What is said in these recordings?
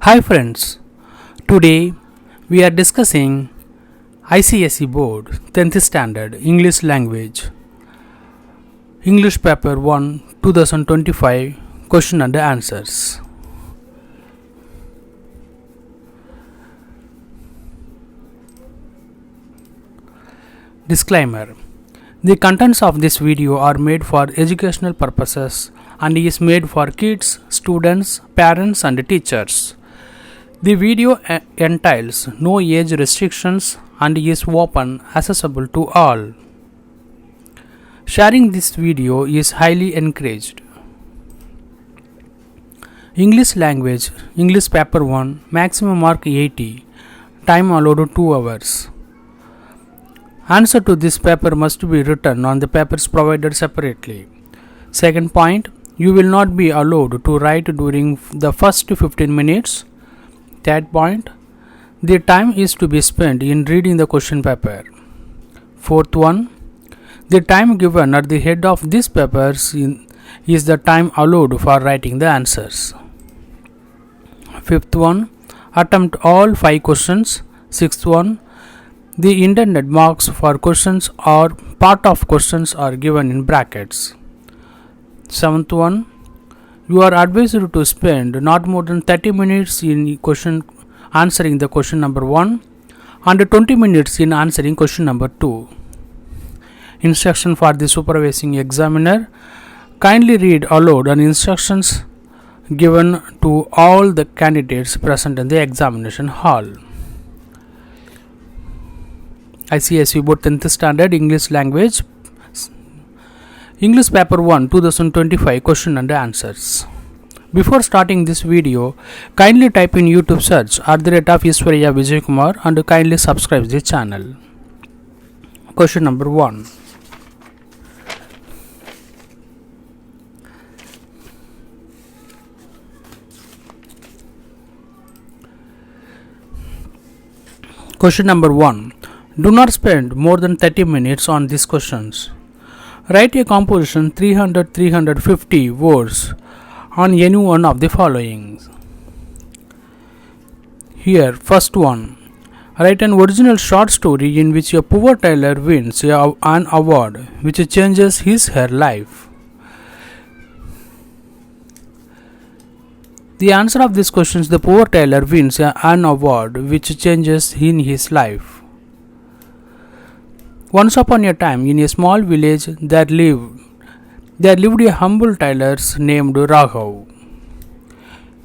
Hi friends, today we are discussing ICSE Board 10th Standard English Language English Paper 1 2025 Question and Answers. Disclaimer: the contents of this video are made for educational purposes and is made for kids, students, parents and teachers. The video entails no age restrictions and is open accessible to all. Sharing this video is highly encouraged. English Language English Paper 1 Maximum mark 80. Time allowed 2 hours. Answer to this paper must be written on the papers provided separately. Second point, you will not be allowed to write during the first 15 minutes. Third point, the time is to be spent in reading the question paper. Fourth one, the time given at the head of these papers is the time allowed for writing the answers. Fifth one, attempt all 5 questions. Sixth one, the intended marks for questions or part of questions are given in brackets. Seventh one, you are advised to spend not more than 30 minutes in answering the question number 1 and 20 minutes in answering question number 2. Instruction for the supervising examiner: kindly read aloud and instructions given to all the candidates present in the examination hall. ICSE Board 10th Standard English Language English Paper 1 2025 Question and Answers. Before starting this video, kindly type in YouTube search @Ishwarya Vijay Kumar and kindly subscribe the channel. Question number 1. Question number 1. Do not spend more than 30 minutes on these questions. Write a composition 300-350 words on any one of the following. Here, first one. Write an original short story in which a poor tailor wins an award which changes his/her life. The answer of this question is: the poor tailor wins an award which changes in his life. Once upon a time, in a small village, there lived a humble tailor named Raghav.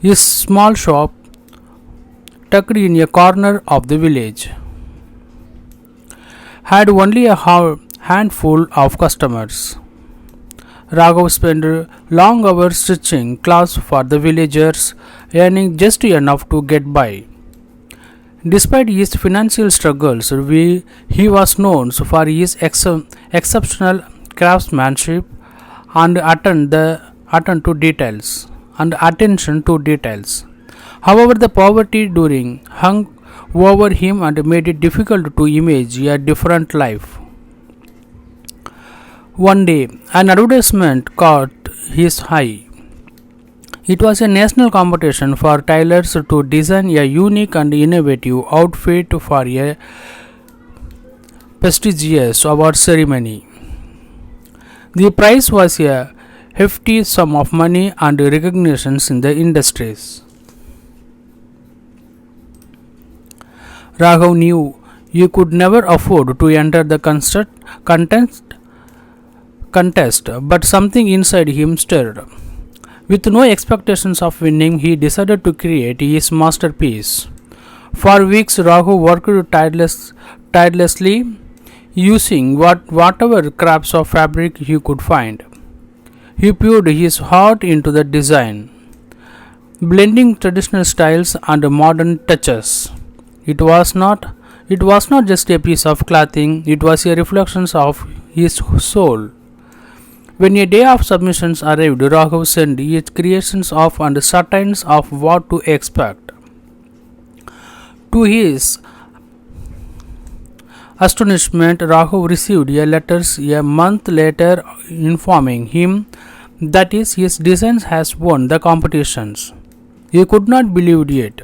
His small shop, tucked in a corner of the village, had only a handful of customers. Raghav spent long hours stitching clothes for the villagers, earning just enough to get by. Despite his financial struggles, he was known for his exceptional craftsmanship and attention to details. However, the poverty hung over him and made it difficult to imagine a different life. One day, an advertisement caught his eye. It was a national competition for tailors to design a unique and innovative outfit for a prestigious award ceremony. The prize was a hefty sum of money and recognitions in the industries. Raghav knew he could never afford to enter the contest, but something inside him stirred. With no expectations of winning, he decided to create his masterpiece. For weeks, Raghav worked tirelessly, using whatever scraps of fabric he could find. He poured his heart into the design, blending traditional styles and modern touches. It was not just a piece of clothing; it was a reflection of his soul. When a day of submissions arrived, Raghav sent his creations off and certain of what to expect. To his astonishment, Raghav received a letter a month later informing him that his designs has won the competitions. He could not believe it.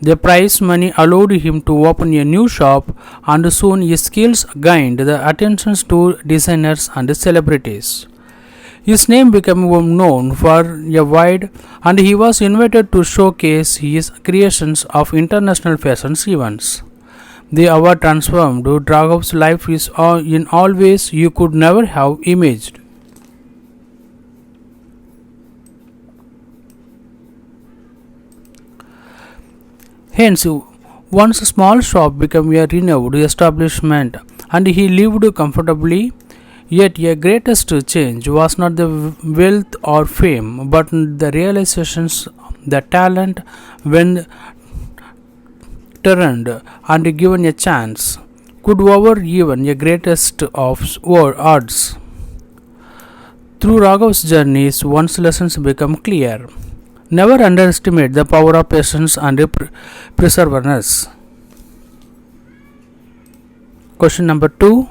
The prize money allowed him to open a new shop, and soon his skills gained the attention to designers and celebrities. His name became known for a wide, and he was invited to showcase his creations of international fashion events. The award transformed Draghov's life in all ways you could never have imagined. Hence, once a small shop became a renowned establishment, and he lived comfortably. Yet, a greatest change was not the wealth or fame, but the realizations, the talent, when turned and given a chance, could over even a greatest of odds. Through Raghav's journeys, one's lessons become clear. Never underestimate the power of patience and perseverance. Question number 2.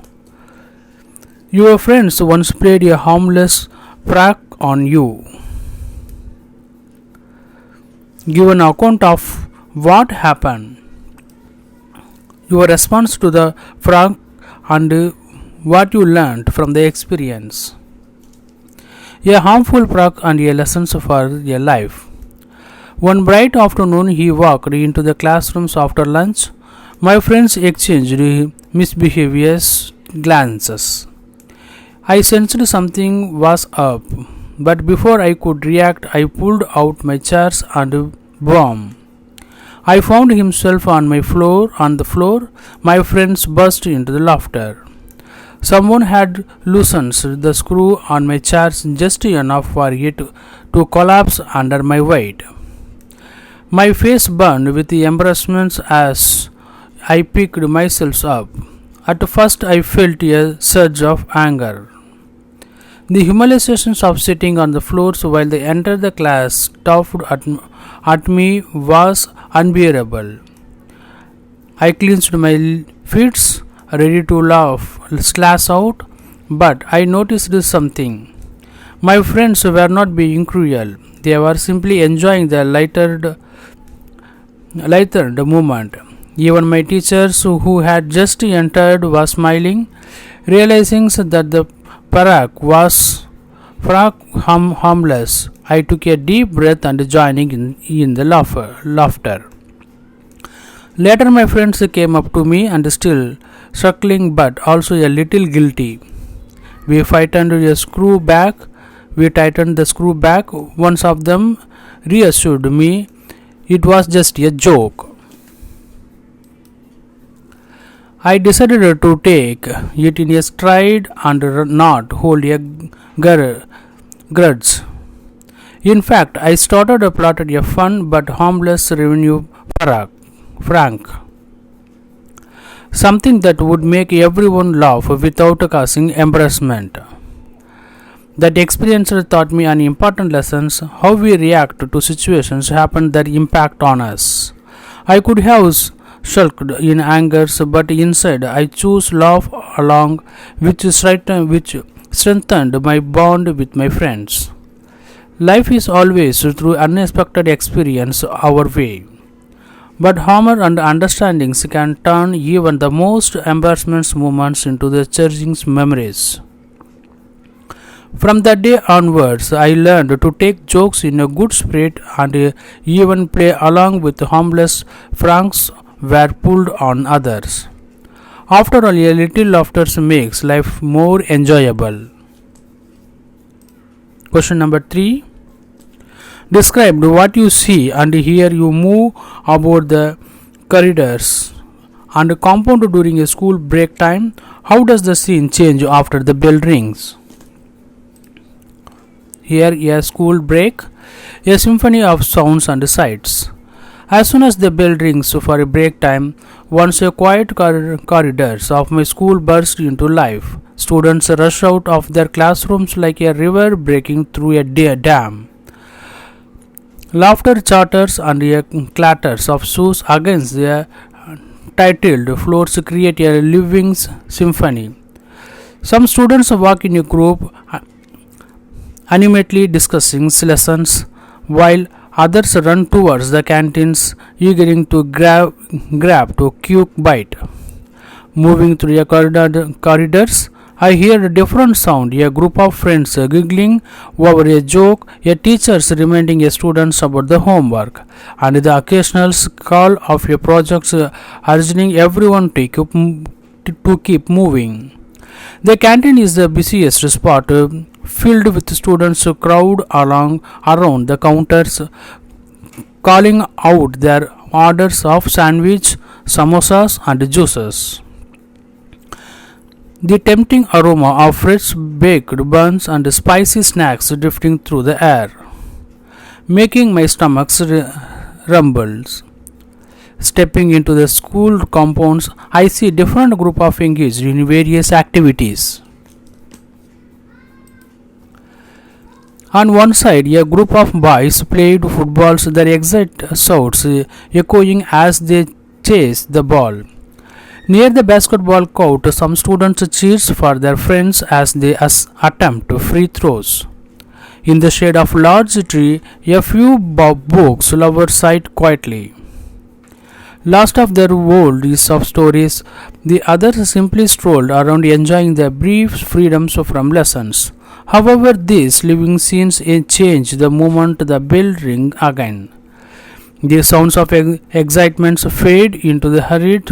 Your friends once played a harmless prank on you. Give an account of what happened, your response to the prank, and what you learned from the experience. A harmful prank and a lesson for your life. One bright afternoon, he walked into the classrooms after lunch. My friends exchanged mischievous glances. I sensed something was up, but before I could react, I pulled out my chairs and broom. I found himself on the floor. My friends burst into the laughter. Someone had loosened the screw on my chairs just enough for it to collapse under my weight. My face burned with embarrassment as I picked myself up. At first, I felt a surge of anger. The humiliations of sitting on the floors while they entered the class scoffed at me was unbearable. I clenched my fists, ready to slash out, but I noticed something. My friends were not being cruel. They were simply enjoying the lightened moment. Even my teachers who had just entered were smiling, realizing that the parak was harmless. I took a deep breath and joining in the laughter. Later my friends came up to me and still struggling but also a little guilty. We tightened the screw back. One of them reassured me it was just a joke. I decided to take it in a stride and not hold a grudge. In fact, I plotted a fun but harmless revenue prank, something that would make everyone laugh without causing embarrassment. That experience taught me an important lesson: how we react to situations happen that impact on us. I could have sulked in anger, but instead I chose laugh along, which strengthened my bond with my friends. Life is always through unexpected experience our way, but humor and understandings can turn even the most embarrassment moments into the cherishing memories. From that day onwards, I learned to take jokes in a good spirit and even play along with harmless pranks were pulled on others. After all, a little laughter makes life more enjoyable. Question number 3. Describe what you see and hear you move about the corridors and compound during a school break time. How does the scene change after the bell rings? Here, a school break, a symphony of sounds and sights. As soon as the bell rings for a break time, once a quiet corridors of my school burst into life. Students rush out of their classrooms like a river breaking through a dam. Laughter chatters and clatters of shoes against the tiled floors create a living symphony. Some students walk in a group animatedly discussing lessons, while Others run towards the canteens, eager to grab to quick bite. Moving through the corridors, I hear a different sound, a group of friends giggling over a joke, a teachers reminding a students about the homework, and the occasional call of a project urging everyone to keep moving. The canteen is the busiest spot, filled with students who crowd around the counters, calling out their orders of sandwich, samosas, and juices. The tempting aroma of fresh baked buns and spicy snacks drifting through the air, making my stomach rumble. Stepping into the school compounds, I see different group of engaged in various activities. On one side, a group of boys played football, their excited shouts echoing as they chased the ball. Near the basketball court, some students cheers for their friends as they attempt free throws. In the shade of a large tree, a few books lovers sighed quietly. Lost of their worlds of stories, the others simply strolled around enjoying their brief freedoms from lessons. However, these living scenes change the moment the bell rings again. The sounds of excitement fade into the hurried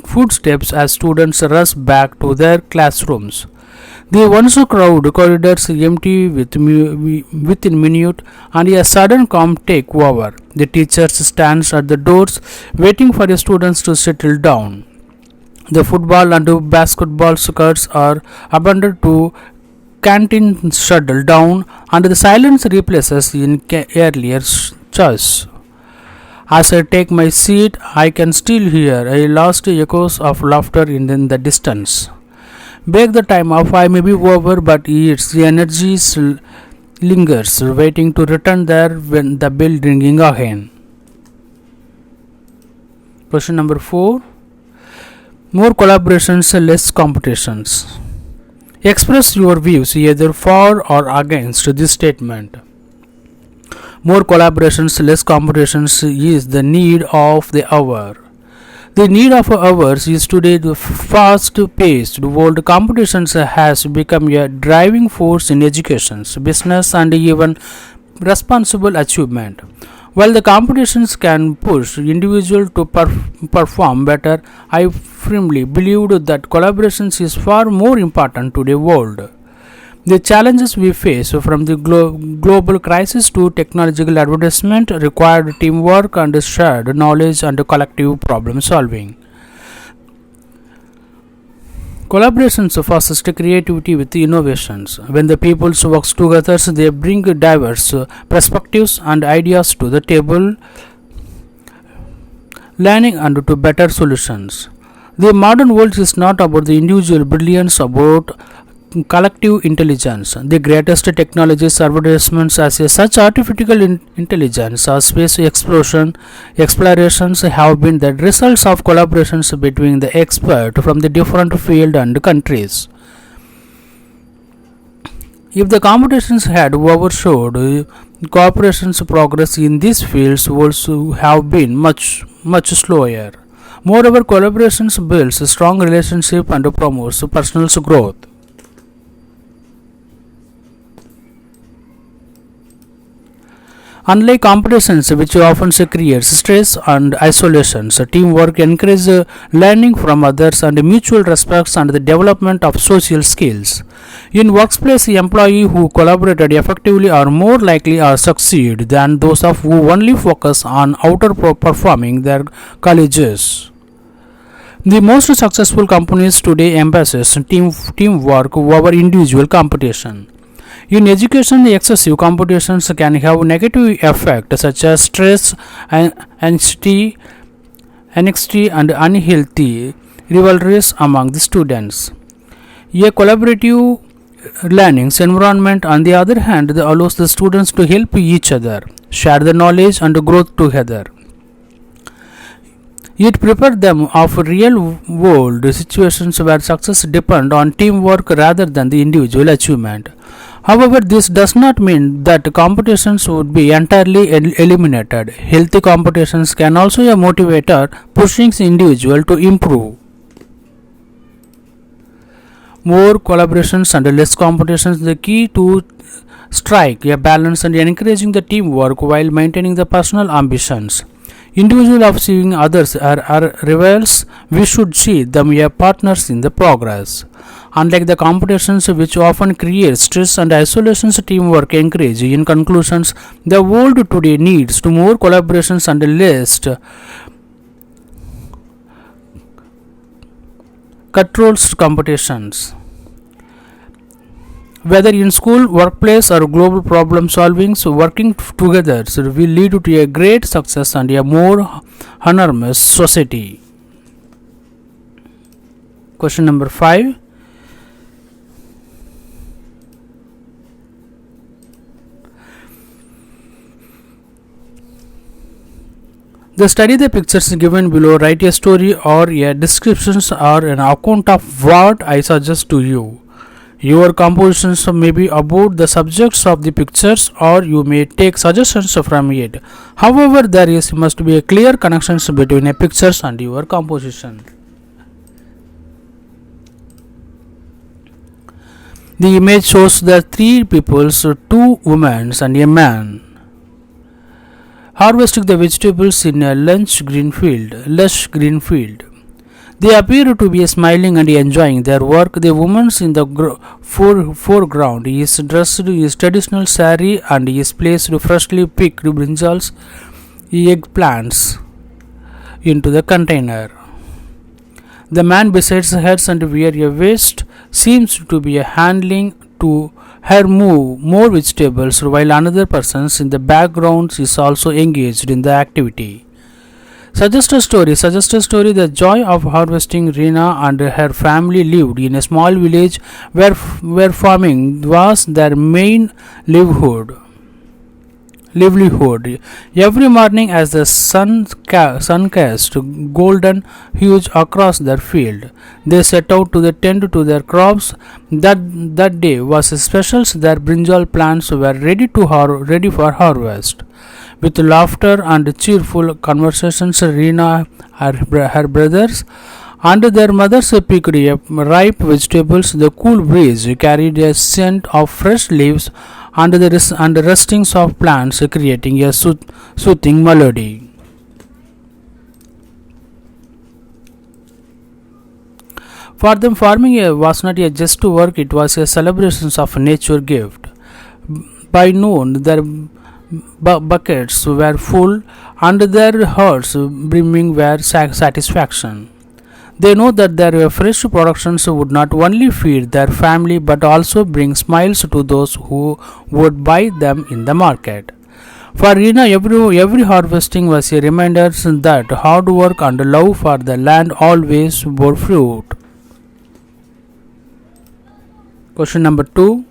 footsteps as students rush back to their classrooms. The once crowded corridors empty within minute, and a sudden calm take over. The teachers stands at the doors waiting for the students to settle down. The football and basketball skirts are abandoned to canteen shuttle down, and the silence replaces in earlier chores. As I take my seat, I can still hear a last echoes of laughter in the distance. Break the time of I may be over, but its energy lingers, waiting to return there when the bell ringing again. Question number 4. More collaborations, less competitions. Express your views either for or against this statement. More collaborations, less competitions is the need of the hour. The need of ours is today the fast-paced world. Competition has become a driving force in education, business, and even responsible achievement. While the competitions can push individuals to perform better, I firmly believe that collaboration is far more important to the world. The challenges we face, from the global crisis to technological advancement, require teamwork and shared knowledge and collective problem solving. Collaborations foster creativity with innovations. When the peoples work together, they bring diverse perspectives and ideas to the table, learning and to better solutions. The modern world is not about the individual brilliance, about collective intelligence. The greatest technologies advancements as such artificial intelligence or space explorations have been the results of collaborations between the experts from the different fields and countries. If the competitions had overshadowed cooperation's progress in these fields would have been much slower. Moreover, collaborations builds a strong relationship and promotes personal growth. Unlike competitions, which often creates stress and isolation, teamwork encourages learning from others and mutual respect and the development of social skills. In workplace, employees who collaborated effectively are more likely to succeed than those who only focus on outer performing their colleagues. The most successful companies today emphasize teamwork over individual competition. In education, the excessive competitions can have negative effects such as stress, anxiety, and unhealthy rivalries among the students. A collaborative learning environment, on the other hand, allows the students to help each other, share the knowledge, and growth together. It prepared them of real world situations where success depends on teamwork rather than the individual achievement. However, this does not mean that competitions would be entirely eliminated. Healthy competitions can also be a motivator pushing the individual to improve. More collaborations and less competitions, the key to strike a balance and encouraging the teamwork while maintaining the personal ambitions. Individual of seeing others are rivals, we should see them as partners in the progress. Unlike the competitions which often create stress and isolation, teamwork encourage. In conclusions, the world today needs to more collaborations and less cutthroat competitions. Whether in school, workplace, or global problem solving, so working together will lead to a great success and a more harmonious society. Question number 5. The study the pictures given below, write a story or a description or an account of what I suggest to you. Your compositions may be about the subjects of the pictures or you may take suggestions from it. However, must be a clear connection between a pictures and your composition. The image shows the three people, two women and a man, harvesting the vegetables in a lush green field. They appear to be smiling and enjoying their work. The woman in the foreground is dressed in his traditional sari and is placed freshly picked brinjals, eggplants into the container. The man besides her and wear a vest seems to be handling to her move more vegetables while another person in the background is also engaged in the activity. Suggest a story. The joy of harvesting. Rina and her family lived in a small village where farming was their main livelihood. Every morning, as the sun cast golden hues across their field, they set out to tend to their crops. That day was special. Their brinjal plants were ready for harvest. With laughter and cheerful conversations, Rina, her brothers, and their mothers picked ripe vegetables. The cool breeze carried a scent of fresh leaves and the rustings of plants, creating a soothing melody. For them, farming was not just to work; it was a celebration of nature gift. By noon, their buckets were full and their hearts brimming with satisfaction. They know that their fresh productions would not only feed their family but also bring smiles to those who would buy them in the market. For Rina, every harvesting was a reminder that hard work and love for the land always bore fruit. Question number 2.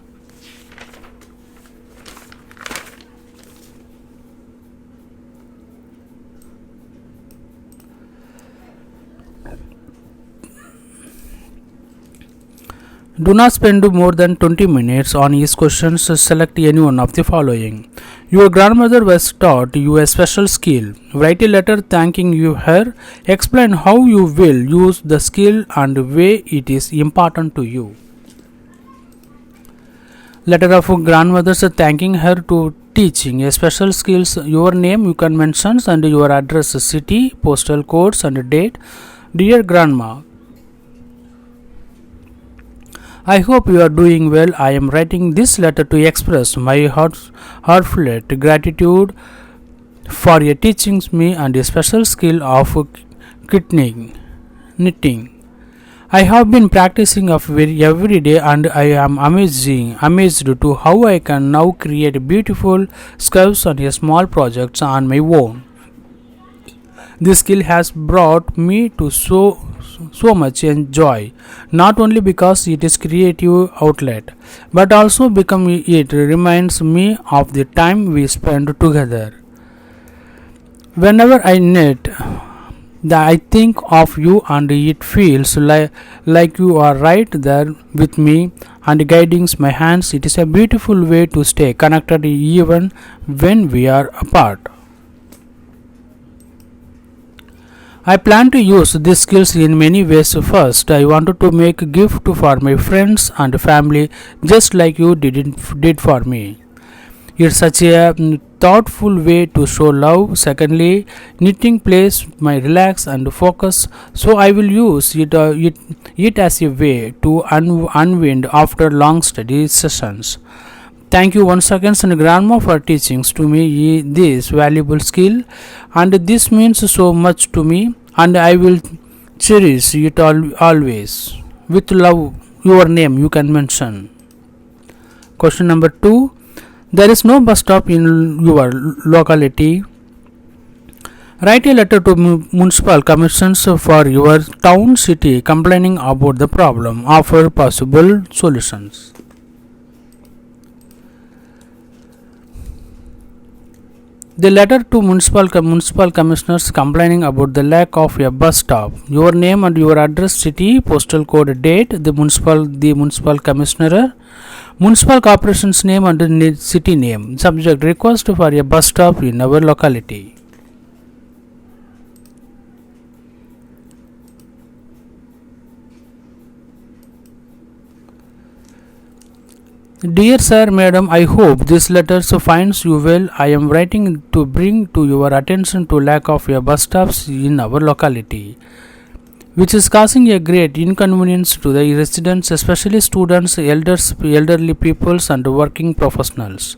Do not spend more than 20 minutes on each question. Select any one of the following. Your grandmother was taught you a special skill. Write a letter thanking her. Explain how you will use the skill and why it is important to you. Letter of grandmother thanking her to teaching a special skills. Your name you can mention and your address, city, postal codes and date. Dear grandma, I hope you are doing well. I am writing this letter to express my heartfelt gratitude for your teaching me and a special skill of knitting. I have been practicing every day and I am amazed to how I can now create beautiful scarves and small projects on my own. This skill has brought me to so much joy, not only because it is creative outlet, but also because it reminds me of the time we spent together. Whenever I knit, I think of you and it feels like you are right there with me and guiding my hands. It is a beautiful way to stay connected even when we are apart. I plan to use these skills in many ways. First, I wanted to make a gift for my friends and family just like you did for me. It's such a thoughtful way to show love. Secondly, knitting plays my relax and focus, so I will use it as a way to unwind after long study sessions. Thank you once again, and grandma, for teaching to me this valuable skill, and this means so much to me, and I will cherish it always. With love, your name you can mention. Question number 2. There is no bus stop in your locality. Write a letter to municipal commissions for your town city complaining about the problem. Offer possible solutions. The letter to municipal commissioners complaining about the lack of a bus stop. Your name and your address, city, postal code, date, the municipal commissioner, municipal corporation's name and city name. Subject: request for a bus stop in our locality. Dear Sir, Madam, I hope this letter finds you well. I am writing to bring to your attention to lack of a bus stops in our locality, which is causing a great inconvenience to the residents, especially students, elderly peoples, and working professionals.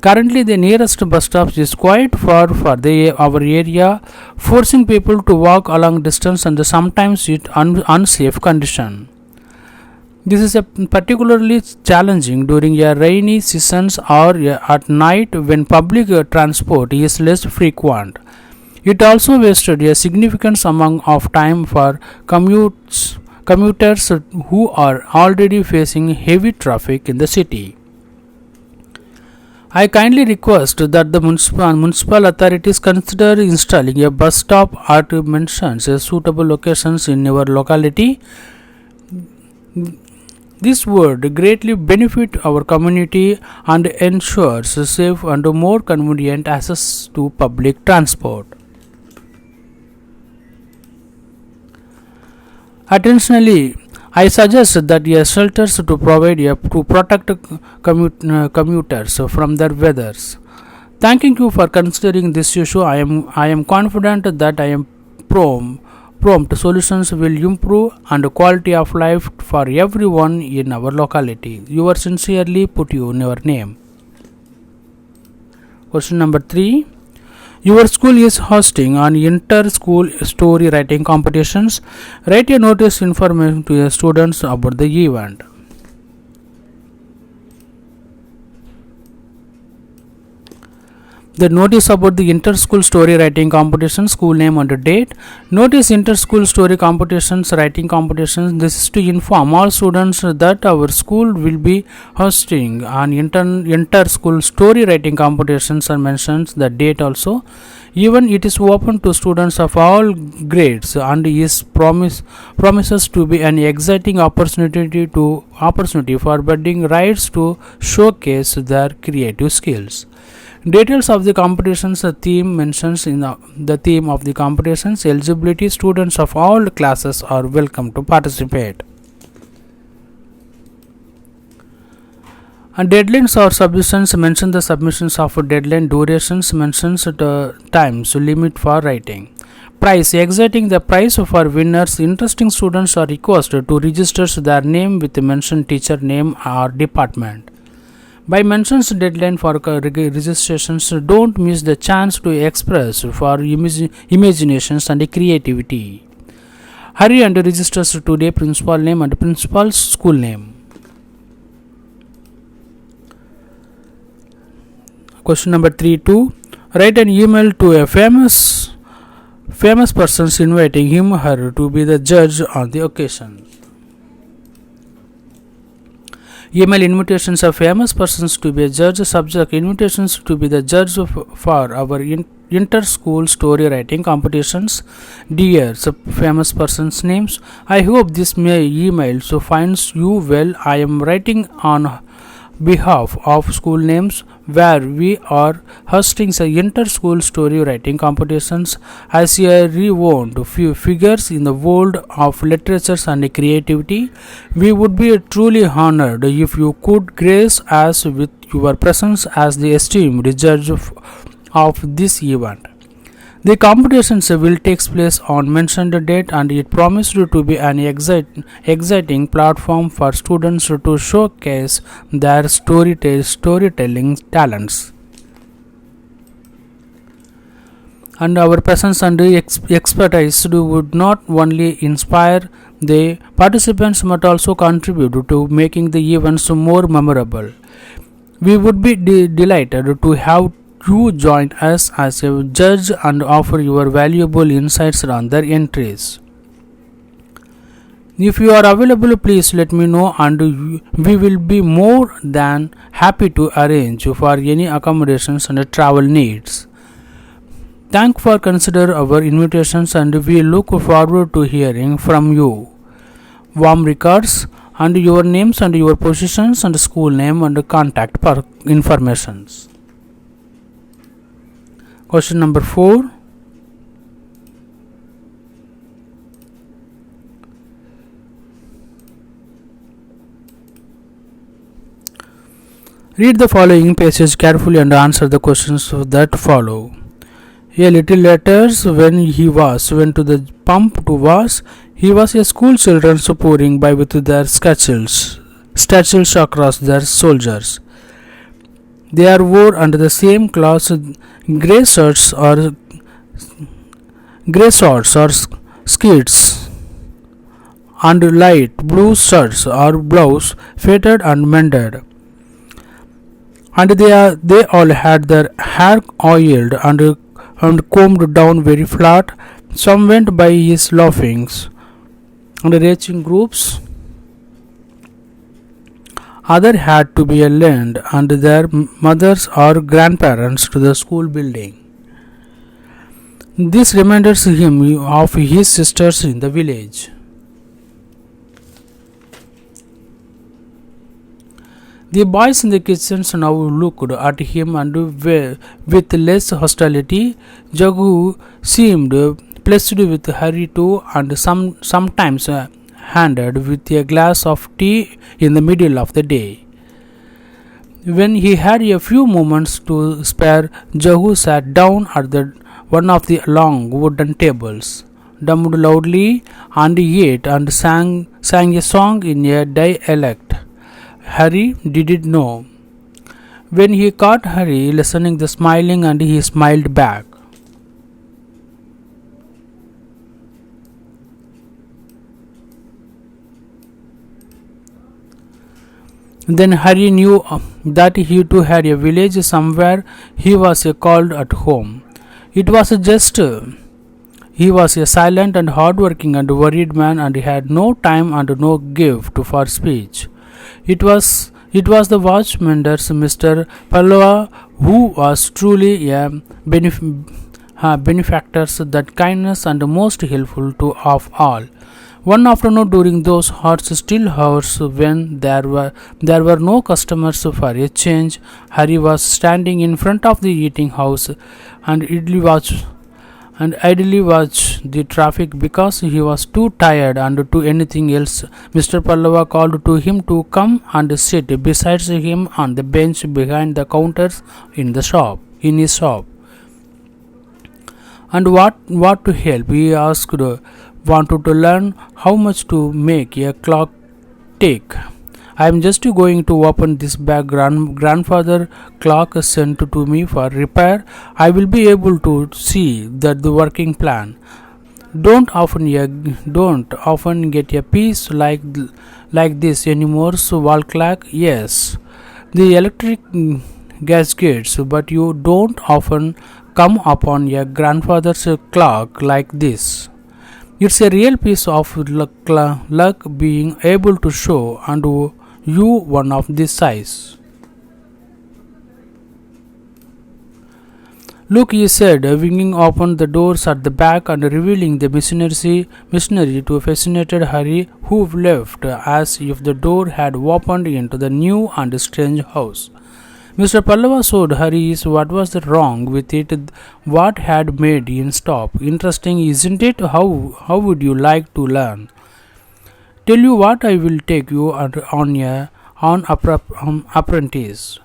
Currently, the nearest bus stop is quite far for our area, forcing people to walk a long distance and sometimes in unsafe condition. This is particularly challenging during a rainy seasons or at night when public transport is less frequent. It also wasted a significant amount of time for commuters who are already facing heavy traffic in the city. I kindly request that the municipal authorities consider installing a bus stop at mentioned suitable locations in your locality. This would greatly benefit our community and ensures safe and more convenient access to public transport. Additionally, I suggest that shelters to protect commuters from their weathers. Thanking you for considering this issue. I am confident that prompt solutions will improve and quality of life for everyone in our locality. Yours sincerely, put your name. Question number 3. Your school is hosting an inter-school story writing competitions. Write a notice information to your students about the event. The notice about the inter-school story writing competition, school name and date. Notice inter-school story competitions, writing competitions. This is to inform all students that our school will be hosting an inter-school story writing competitions and mentions the date also. Even it is open to students of all grades and promises to be an exciting opportunity for budding writers to showcase their creative skills. Details of the competitions, the theme mentions in the theme of the competitions. Eligibility: students of all classes are welcome to participate. And deadlines or submissions: mention the submissions of deadline. Durations: mentions the times limit for writing. Prize: exciting the prize for winners. Interesting students are requested to register their name with the mentioned teacher name or department. By mentions deadline for registrations, don't miss the chance to express for imaginations and creativity. Hurry and register today. Principal name and principal school name. Question number 3.2. Write an email to a famous person inviting him or her to be the judge on the occasion. Email invitations of famous persons to be a judge. Subject: invitations to be the judge for our inter-school story writing competitions. Dear famous person's names, I hope this email finds you well. I am writing on behalf of school names where we are hosting the inter-school story writing competitions. As a renowned few figures in the world of literature and creativity, we would be truly honored if you could grace us with your presence as the esteemed judge of this event. The competitions will take place on mentioned date, and it promised to be an exciting platform for students to showcase their storytelling talents. And our presence and expertise would not only inspire the participants but also contribute to making the events more memorable. We would be delighted to have you join us as a judge and offer your valuable insights on their entries. If you are available, please let me know, and we will be more than happy to arrange for any accommodations and travel needs. Thank for consider our invitations, and we look forward to hearing from you. Warm regards, and your names and your positions and school name and contact informations. Question number 4. Read the following passage carefully and answer the questions that follow. A little later, when he went to the pump to wash, he was a school children pouring by with their satchels across their shoulders. They are wore under the same cloth, grey shorts or skirts, and light blue shirts or blouse, fitted and mended. And they all had their hair oiled and combed down very flat. Some went by his laughings and reaching groups. Other had to be lent and their mothers or grandparents to the school building. This reminds him of his sisters in the village. The boys in the kitchen now looked at him and with less hostility. Jagu seemed pleased with Harry too, and sometimes handed with a glass of tea in the middle of the day. When he had a few moments to spare, Jahu sat down at one of the long wooden tables, drummed loudly, and ate and sang a song in a dialect Harry didn't know. When he caught Harry listening, the smiling, and he smiled back. Then Harry knew that he too had a village somewhere he was called at home. It was just he was a silent and hard-working and worried man, and he had no time and no gift for speech. It was the watchmander's Mr. Pallava who was truly a benefactor, that kindness and most helpful to of all. One afternoon during those hot still hours when there were no customers for a change, Harry was standing in front of the eating house and idly watched the traffic because he was too tired and to do anything else. Mr. Pallava called to him to come and sit beside him on the bench behind the counters in his shop. And what to help? He asked. Wanted to learn how much to make a clock tick. I am just going to open this bag grandfather clock sent to me for repair. I will be able to see that the working plan. Don't often get a piece like this anymore. So wall clock, yes, the electric gaskets, but you don't often come upon a grandfather's clock like this. It's a real piece of luck being able to show and you one of this size. Look, he said, winging open the doors at the back and revealing the missionary to a fascinated Hari, who left as if the door had opened into the new and strange house. Mr. Pallava showed Hari what was wrong with it, what had made him stop. Interesting, isn't it? How would you like to learn? Tell you what, I will take you on apprentice.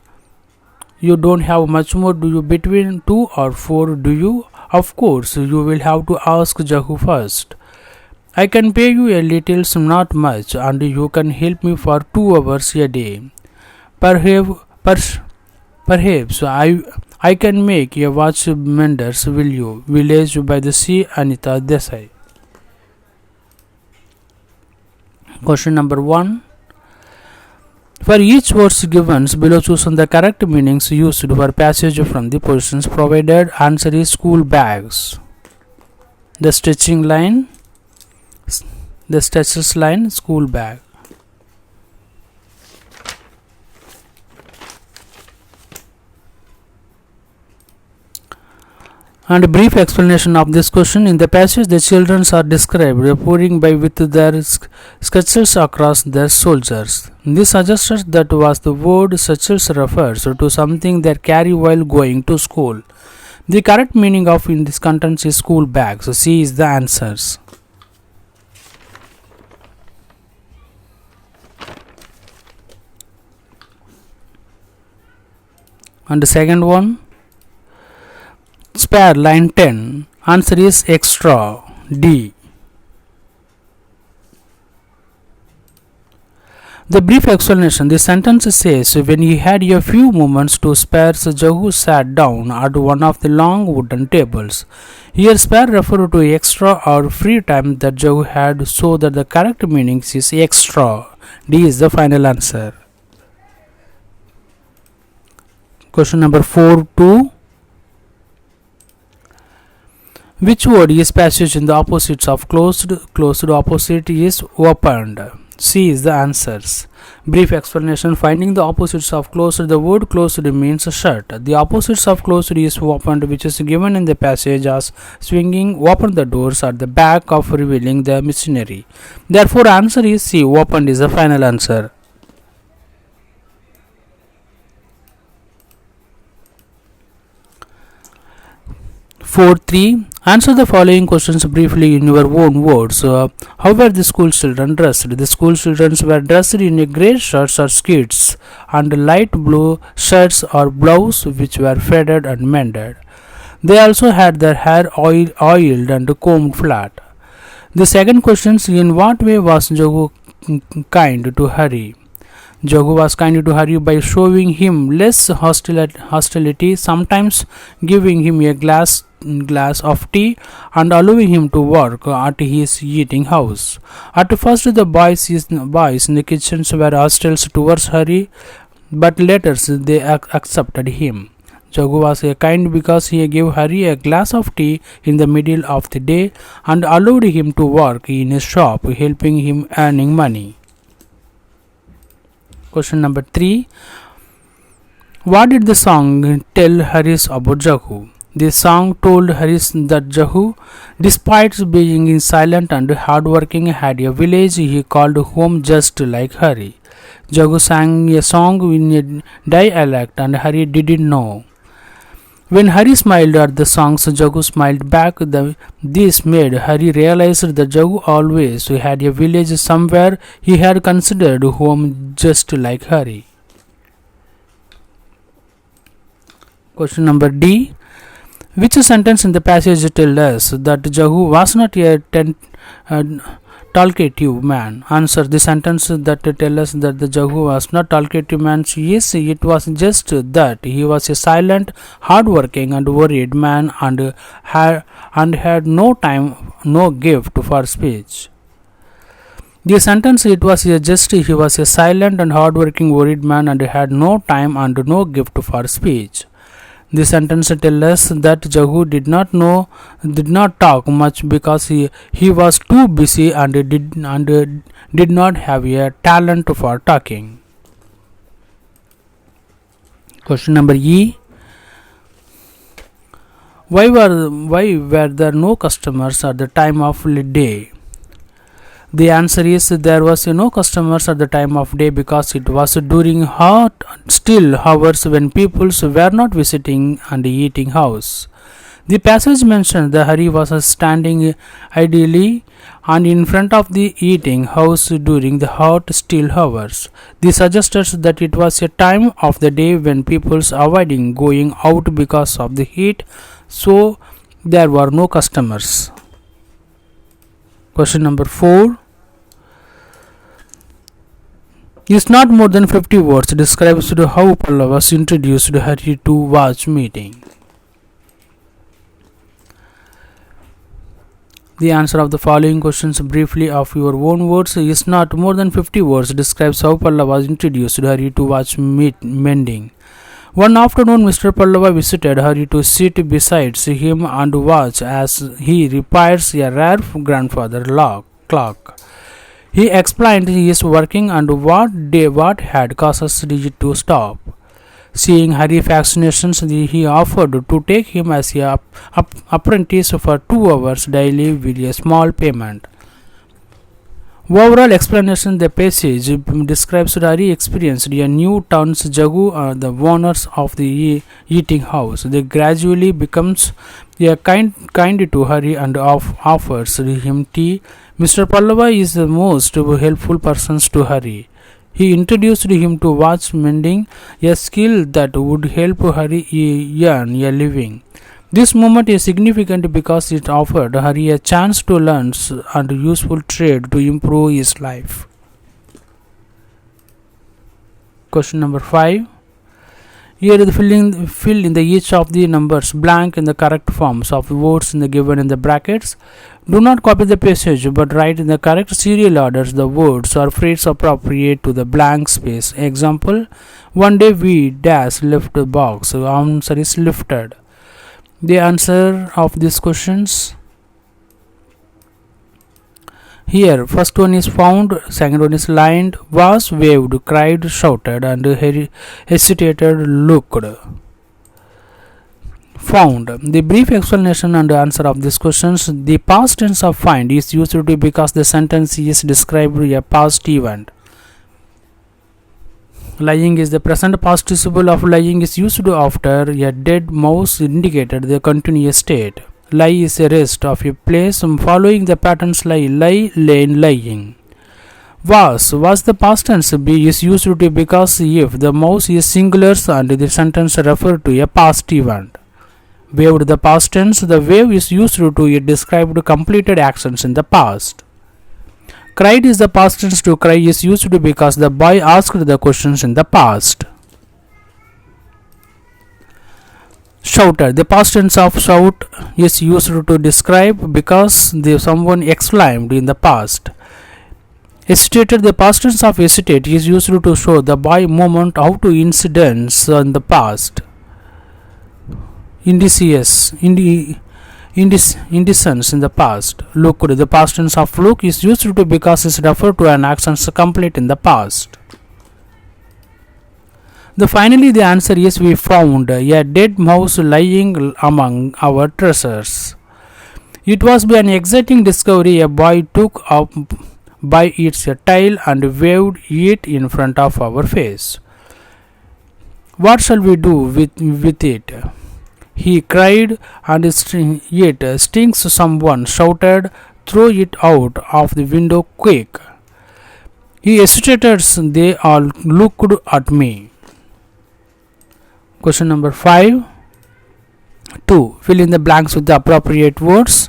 You don't have much more, do you? Between 2 or 4, do you? Of course, you will have to ask Jahu first. I can pay you a little, not much, and you can help me for 2 hours a day. Perhaps I can make a watch mender's village by the sea. Anita Desai. Question number 1. For each words given below, choose the correct meanings used for passage from the positions provided. Answer is school bags. The stitching line, the stitches line, school bag. And a brief explanation of this question. In the passage, the children are described pouring by with their sketches across their shoulders. This suggests that was the word sketches refers to something they carry while going to school. The correct meaning of in this contents is school bag. So C is the answers. And the second one, spare line 10. Answer is extra. D. The brief explanation. The sentence says, when he had a few moments to spare, Jahu sat down at one of the long wooden tables. Here spare refer to extra or free time that Jahu had, so that the correct meaning is extra. D is the final answer. Question number 4-2. Which word is passage in the opposites of closed? Closed opposite is opened. C is the answers. Brief explanation. Finding the opposites of closed. The word closed means shut. The opposites of closed is opened, which is given in the passage as swinging open the doors at the back of revealing the missionary. Therefore, answer is C. Opened is the final answer. 4-3. Answer the following questions briefly in your own words. How were the school children dressed? The school children were dressed in a grey shirts or skirts and light blue shirts or blouse, which were faded and mended. They also had their hair oiled and combed flat. The second question is, in what way was Jagu kind to Hari? Jagu was kind to Hari by showing him less hostility, sometimes giving him a glass of tea and allowing him to work at his eating house. At first, the boys in the kitchens were hostile towards Hari, but later they accepted him. Jagu was kind because he gave Hari a glass of tea in the middle of the day and allowed him to work in his shop, helping him earning money. Question number 3. What did the song tell Haris about Jagu? The song told Haris that Jahu, despite being silent and hardworking, had a village he called home just like Hari. Jagu sang a song in a dialect and Hari didn't know. When Hari smiled at the songs, Jagu smiled back. This made Hari realize that Jagu always had a village somewhere he had considered home just like Hari. Question number D. Which sentence in the passage tells us that Jahu was not a talkative man? Answer. The sentence that tells us that the Jahu was not talkative man. Yes, it was just that he was a silent, hardworking and worried man and had no time, no gift for speech. The sentence it was just he was a silent and hardworking worried man and had no time and no gift for speech. The sentence tells us that Jahu did not talk much because he was too busy and did not have a talent for talking. Question number E. Why were there no customers at the time of day? The answer is there was no customers at the time of day because it was during hot still hours when people were not visiting and eating house. The passage mentioned the Hari was standing ideally and in front of the eating house during the hot still hours. This suggests that it was a time of the day when people avoiding going out because of the heat, so there were no customers. Question number 4 is not more than 50 words describes how Pallavas introduced Hari to Vaj meeting. The answer of the following questions briefly of your own words is not more than 50 words describes how Pallavas introduced Hari to Vaj mending. One afternoon, Mr. Pallava visited Hari to sit beside him and watch as he repairs a rare grandfather clock. He explained his working and what had caused it to stop. Seeing Hari fascinations, he offered to take him as a apprentice for 2 hours daily with a small payment. Overall explanation: the passage describes Hari experienced a new town's Jagu are the owners of the eating house. They gradually becomes a kind to Hari and offers him tea. Mr. Pallava is the most helpful person to Hari. He introduced him to watch mending, a skill that would help Hari earn a living. This moment is significant because it offered Hari a chance to learn and useful trade to improve his life. Question number 5. Here is the fill in the each of the numbers blank in the correct forms of words in the given in the brackets. Do not copy the passage but write in the correct serial orders the words or phrase appropriate to the blank space. Example: one day we dash lift the box. The answer is lifted. The answer of these questions here: first one is found, second one is lined, was, waved, cried, shouted, and hesitated, looked. Found. The brief explanation and answer of these questions: the past tense of find is used to because the sentence is describing a past event. Lying is the present participle of lying is used after a dead mouse indicated the continuous state. Lie is a rest of a place following the patterns lie, lane, lying. Was the past tense is used to because if the mouse is singular and the sentence refer to a past event. Waved the past tense, the wave is used to describe completed actions in the past. Cried is the past tense to cry is used because the boy asked the questions in the past. Shouted. The past tense of shout is used to describe because someone exclaimed in the past. Hesitated. The past tense of hesitate is used to show the boy moment how to incidents in the past. Indecence in the past. Looked. The past tense of look is used to because it referred to an action complete in the past. Finally, the answer is we found a dead mouse lying among our treasures. It was an exciting discovery. A boy took up by its tail and waved it in front of our face. What shall we do with it? He cried, and it stings someone shouted, throw it out of the window quick. He hesitated, they all looked at me. Question number 5. 2. Fill in the blanks with the appropriate words.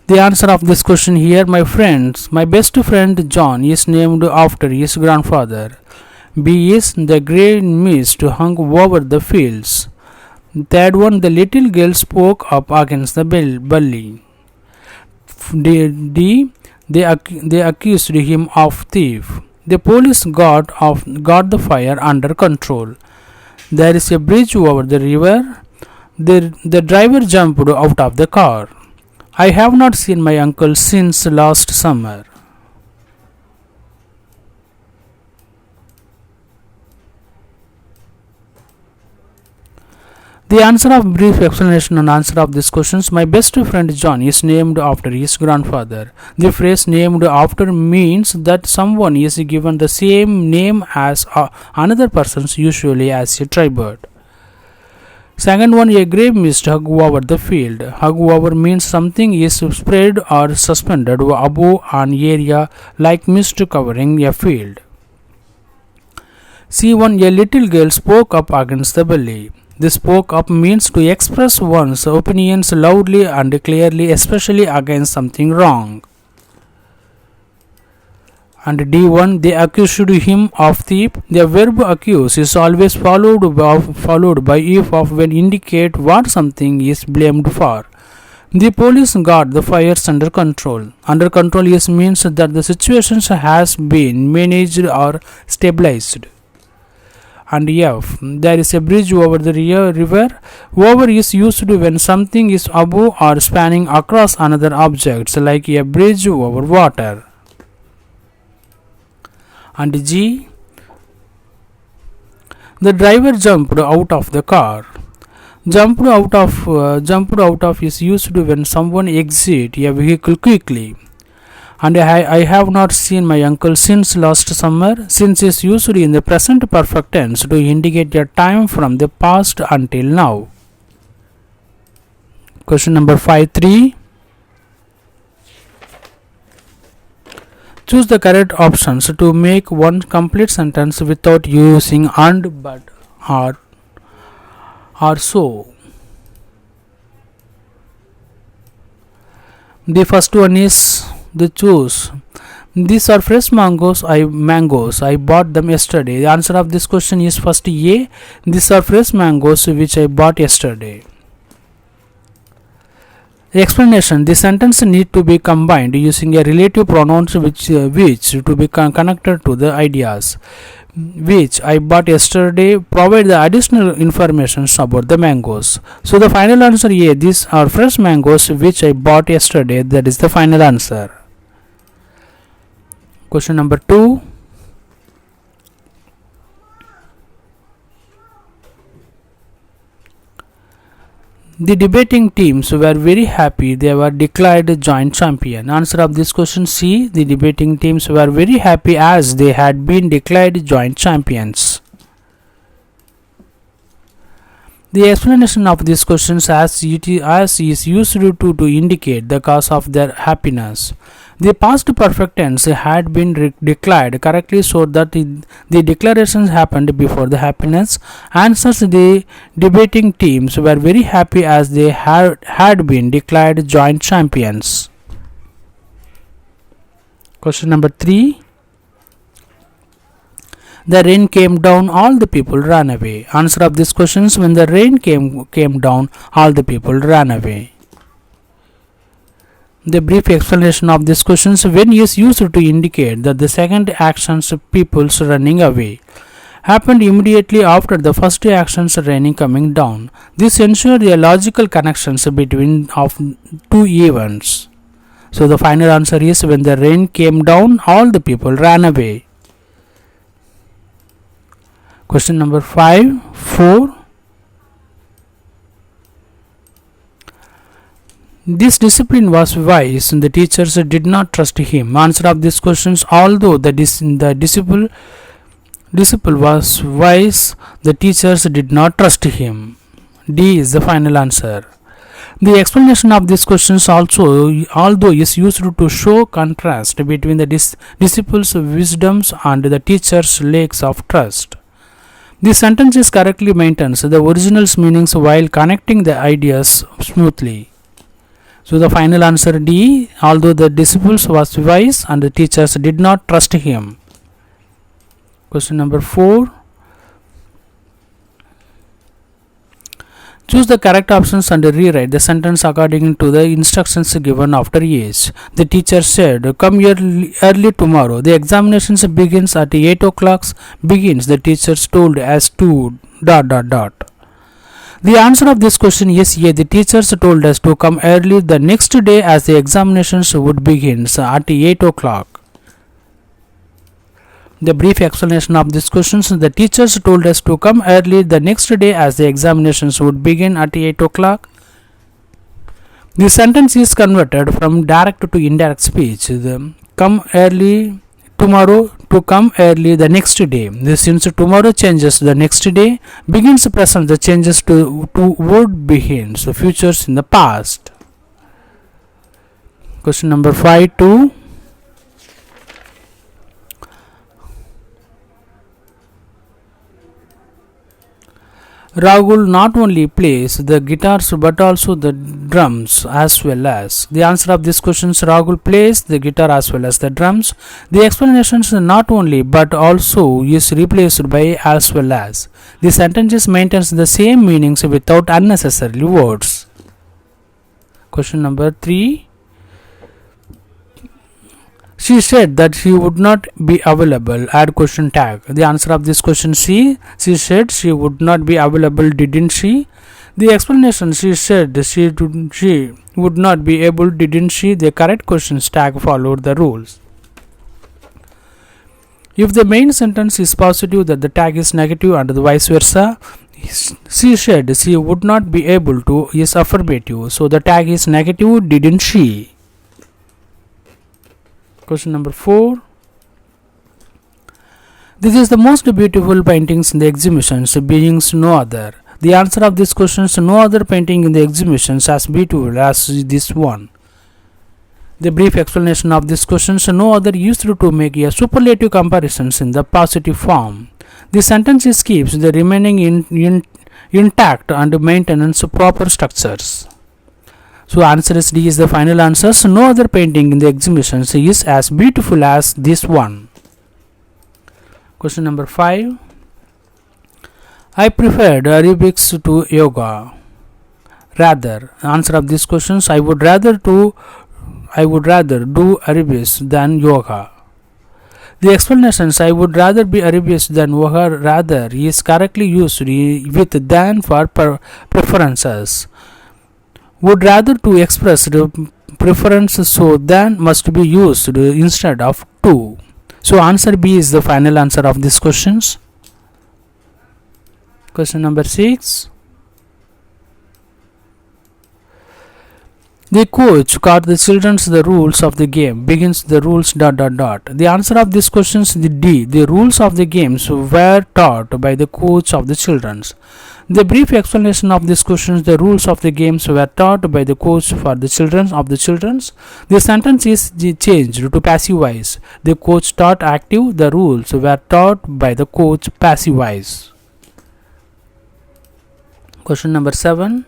The answer of this question here: my best friend John is named after his grandfather. B is the grey mist hung over the fields. Third one: the little girl spoke up against the bully. D. They accused him of thief. The police got the fire under control. There is a bridge over the river. The driver jumped out of the car. I have not seen my uncle since last summer. The answer of brief explanation and answer of these questions. My best friend John is named after his grandfather. The phrase named after means that someone is given the same name as another person, usually as a tribute. Second one, a grey mist hung over the field. Hung over means something is spread or suspended above an area like mist covering a field. C1, a little girl spoke up against the bully. This spoke up means to express one's opinions loudly and clearly, especially against something wrong. And D1, they accused him of thief. The verb accuse is always followed by if of when indicate what something is blamed for. The police got the fires under control. Under control is means that the situation has been managed or stabilized. And F, there is a bridge over the river. Over is used when something is above or spanning across another object, like a bridge over water. And G, the driver jumped out of the car. Jumped out of is used when someone exits a vehicle quickly. And I have not seen my uncle since last summer. Since is used in the present perfect tense to indicate a time from the past until now. Question number 5.3. Choose the correct options to make one complete sentence without using and, but, or so. The first one is the choose. These are fresh mangoes. I bought them yesterday. The answer of this question is first A. These are fresh mangoes which I bought yesterday. Explanation. The sentence need to be combined using a relative pronouns which to be connected to the ideas. Which I bought yesterday provide the additional information about the mangoes. So the final answer A. These are fresh mangoes which I bought yesterday. That is the final answer. Question number 2. The debating teams were very happy they were declared joint champion. Answer of this question C. The debating teams were very happy as they had been declared joint champions. The explanation of these questions as is used to indicate the cause of their happiness. The past perfect tense had been declared correctly so that the declarations happened before the happiness. Answers. The debating teams were very happy as they had been declared joint champions. Question number 3. The rain came down, all the people ran away. Answer of these questions. When the rain came down, all the people ran away. The brief explanation of these questions. When is used to indicate that the second actions, people's running away, happened immediately after the first actions, raining coming down. This ensures a logical connections between of two events. So the final answer is when the rain came down, all the people ran away. Question number 4. This discipline was wise and the teachers did not trust him. Answer of these questions. Although the disciple was wise, the teachers did not trust him. D is the final answer. The explanation of these questions although is used to show contrast between the disciple's wisdoms and the teacher's lacks of trust. This sentence is correctly maintains the original meanings while connecting the ideas smoothly. So the final answer D. Although the disciple was wise and the teachers did not trust him. Question number 4. Choose the correct options and rewrite the sentence according to the instructions given after each. The teacher said, "Come early tomorrow. The examinations begins at 8 o'clock. Begins." The teacher told us to ... The answer of this question is A. The teachers told us to come early the next day as the examinations would begin at 8 o'clock. The brief explanation of these questions: the teachers told us to come early the next day as the examinations would begin at 8 o'clock. The sentence is converted from direct to indirect speech. The come early tomorrow to come early the next day. This since tomorrow changes the next day, begins present, the changes to would begins, the futures in the past. Question number 5 to Rahul not only plays the guitars but also the drums as well as. The answer of this question is Rahul plays the guitar as well as the drums. The explanation is not only but also is replaced by as well as. The sentences maintains the same meanings without unnecessary words. Question number 3. She said that she would not be available. Add question tag. The answer of this question C. She said she would not be available, didn't she? The explanation: she said she would not be able, didn't she? The correct questions tag followed the rules. If the main sentence is positive, that the tag is negative, and the vice versa. She said she would not be able to is affirmative, so the tag is negative, didn't she? Question number 4. This is the most beautiful paintings in the exhibitions, being no other. The answer of this question is no other painting in the exhibitions as beautiful as this one. The brief explanation of this question is no other used to make a superlative comparisons in the positive form. The sentence keeps the remaining intact and maintenance proper structures. So answer is D is the final answer. So no other painting in the exhibitions is as beautiful as this one. Question number 5. I preferred aerobics to yoga. Rather, answer of these questions: I would rather do aerobics than yoga. The explanations: I would rather be aerobics than yoga. Rather is correctly used with than for preferences. Would rather to express the preference, so than must be used instead of to. So answer B is the final answer of these questions. Question number 6. The coach taught the children the rules of the game. Begins the rules ... The answer of this question is the D. The rules of the games were taught by the coach of the children. The brief explanation of this question is the rules of the games were taught by the coach for the children of the children. The sentence is changed to passive voice. The coach taught active. The rules were taught by the coach passive voice. Question number 7.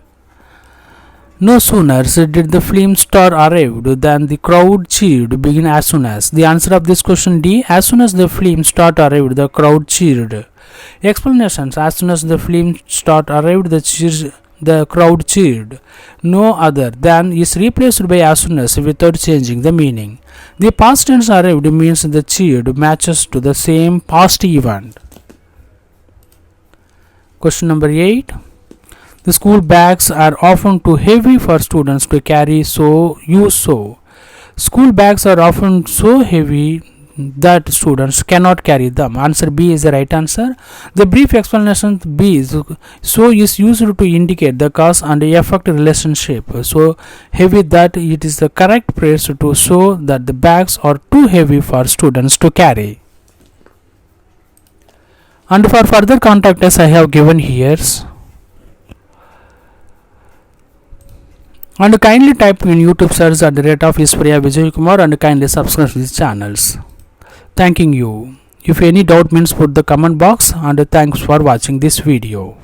No sooner did the film star arrived than the crowd cheered. Begin as soon as. The answer of this question D. As soon as the film star arrived, the crowd cheered. Explanations: as soon as the film star arrived, the crowd cheered. No other than is replaced by as soon as without changing the meaning. The past tense arrived means the cheered matches to the same past event. Question number 8. The school bags are often too heavy for students to carry, so use so. School bags are often so heavy that students cannot carry them. Answer B is the right answer. The brief explanation B is so is used to indicate the cause and effect relationship. So heavy that it is the correct phrase to show that the bags are too heavy for students to carry. And for further contact us, I have given here. And kindly type in YouTube search at the rate of Ispriya Vijay Kumar and kindly subscribe to these channels. Thanking you. If any doubt means put the comment box, and thanks for watching this video.